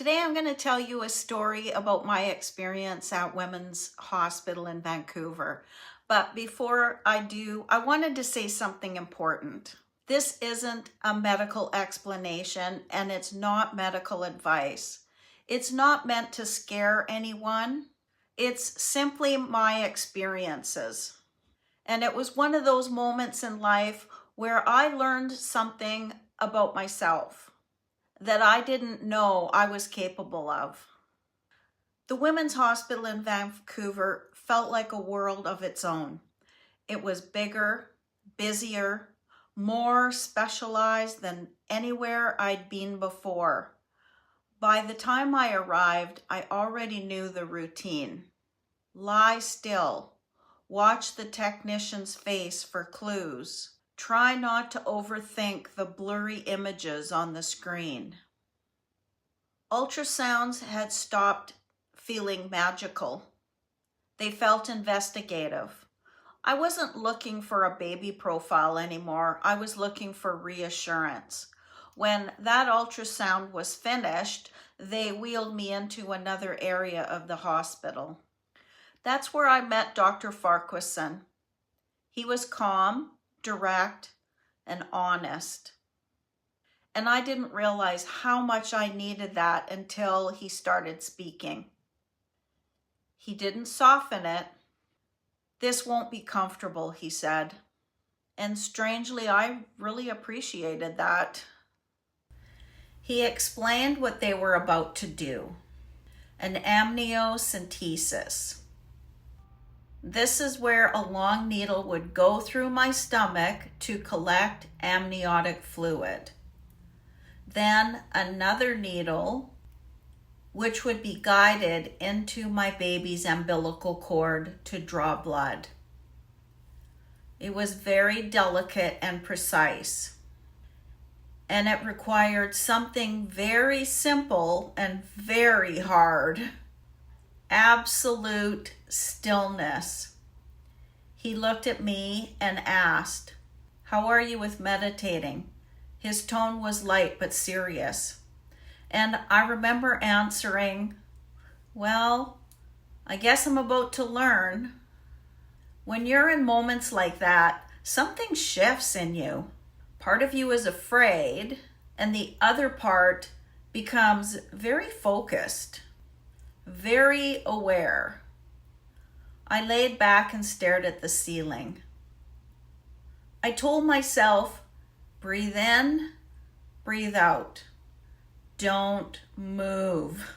Today I'm going to tell you a story about my experience at Women's Hospital in Vancouver. But before I do, I wanted to say something important. This isn't a medical explanation and it's not medical advice. It's not meant to scare anyone. It's simply my experiences. And it was one of those moments in life where I learned something about myself that I didn't know I was capable of. The Women's Hospital in Vancouver felt like a world of its own. It was bigger, busier, more specialized than anywhere I'd been before. By the time I arrived, I already knew the routine. Lie still. Watch the technician's face for clues. Try not to overthink the blurry images on the screen. Ultrasounds had stopped feeling magical. They felt investigative. I wasn't looking for a baby profile anymore. I was looking for reassurance. When that ultrasound was finished, they wheeled me into another area of the hospital. That's where I met Dr. Farquharson. He was calm, direct, and honest. And I didn't realize how much I needed that until he started speaking. He didn't soften it. "This won't be comfortable," he said. And strangely, I really appreciated that. He explained what they were about to do. An amniocentesis. This is where a long needle would go through my stomach to collect amniotic fluid. Then another needle, which would be guided into my baby's umbilical cord to draw blood. It was very delicate and precise. And it required something very simple and very hard. Absolute stillness. He looked at me and asked, "How are you with meditating?" His tone was light but serious. And I remember answering, "Well, I guess I'm about to learn." When you're in moments like that, something shifts in you. Part of you is afraid, and the other part becomes very focused. Very aware. I laid back and stared at the ceiling. I told myself, breathe in, breathe out. Don't move.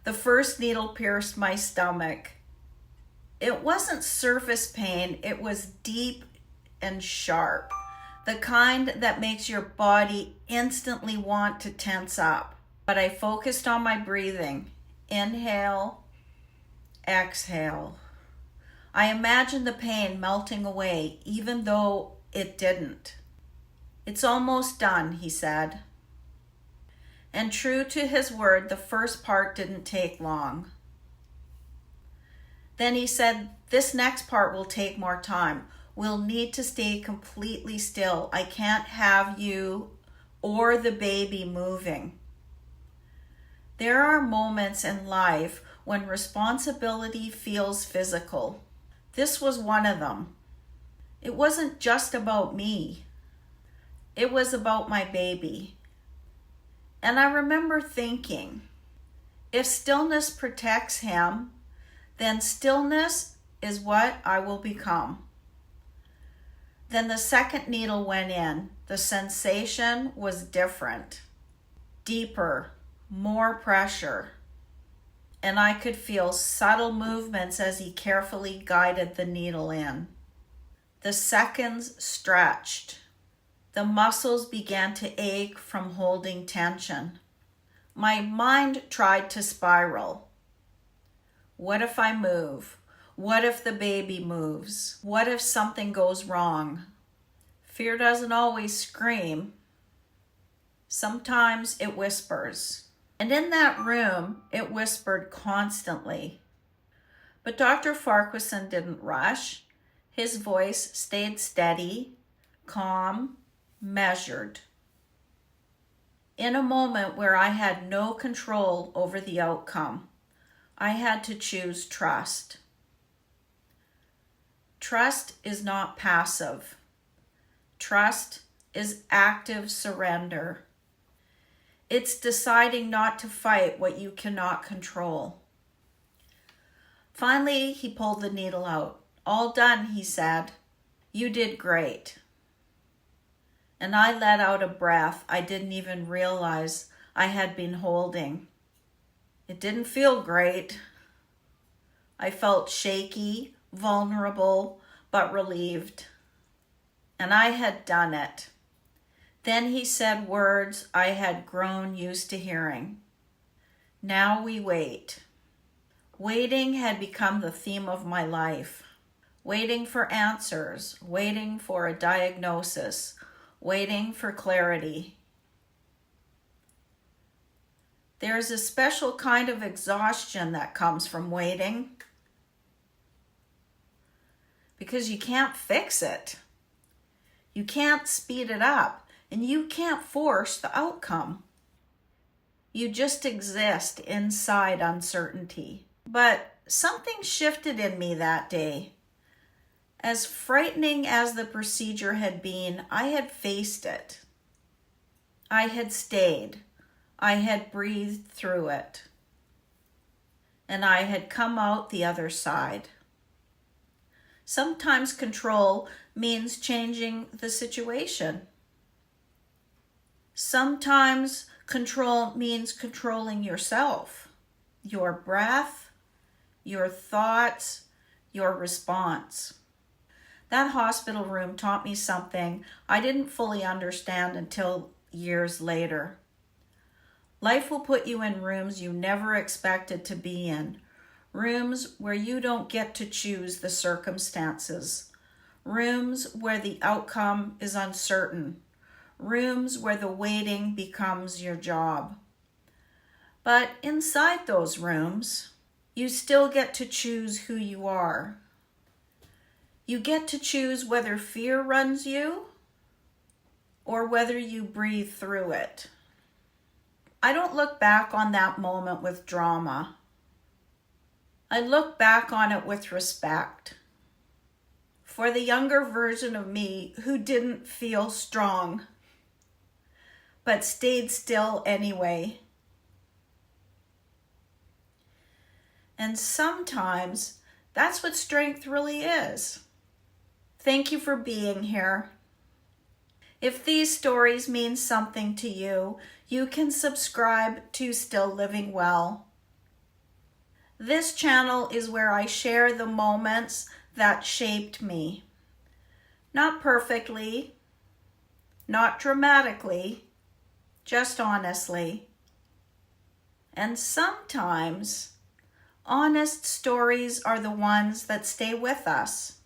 The first needle pierced my stomach. It wasn't surface pain, it was deep and sharp. The kind that makes your body instantly want to tense up. But I focused on my breathing. Inhale, exhale. I imagined the pain melting away, even though it didn't. "It's almost done," he said. And true to his word, the first part didn't take long. Then he said, "This next part will take more time. We'll need to stay completely still. I can't have you or the baby moving." There are moments in life when responsibility feels physical. This was one of them. It wasn't just about me. It was about my baby. And I remember thinking, if stillness protects him, then stillness is what I will become. Then the second needle went in. The sensation was different, deeper, more pressure, and I could feel subtle movements as he carefully guided the needle in. The seconds stretched. The muscles began to ache from holding tension. My mind tried to spiral. What if I move? What if the baby moves? What if something goes wrong? Fear doesn't always scream. Sometimes it whispers. And in that room, it whispered constantly. But Dr. Farquharson didn't rush. His voice stayed steady, calm, measured. In a moment where I had no control over the outcome, I had to choose trust. Trust is not passive. Trust is active surrender. It's deciding not to fight what you cannot control. Finally, he pulled the needle out. "All done," he said. "You did great." And I let out a breath I didn't even realize I had been holding. It didn't feel great. I felt shaky, vulnerable, but relieved. And I had done it. Then he said words I had grown used to hearing. "Now we wait." Waiting had become the theme of my life. Waiting for answers, waiting for a diagnosis, waiting for clarity. There's a special kind of exhaustion that comes from waiting because you can't fix it. You can't speed it up, and you can't force the outcome. You just exist inside uncertainty. But something shifted in me that day. As frightening as the procedure had been, I had faced it. I had stayed. I had breathed through it. And I had come out the other side. Sometimes control means changing the situation. Sometimes control means controlling yourself, your breath, your thoughts, your response. That hospital room taught me something I didn't fully understand until years later. Life will put you in rooms you never expected to be in, rooms where you don't get to choose the circumstances, rooms where the outcome is uncertain, rooms where the waiting becomes your job. But inside those rooms, you still get to choose who you are. You get to choose whether fear runs you or whether you breathe through it. I don't look back on that moment with drama. I look back on it with respect for the younger version of me who didn't feel strong, but stayed still anyway. And sometimes that's what strength really is. Thank you for being here. If these stories mean something to you, you can subscribe to Still Living Well. This channel is where I share the moments that shaped me. Not perfectly, not dramatically, just honestly. And sometimes, honest stories are the ones that stay with us.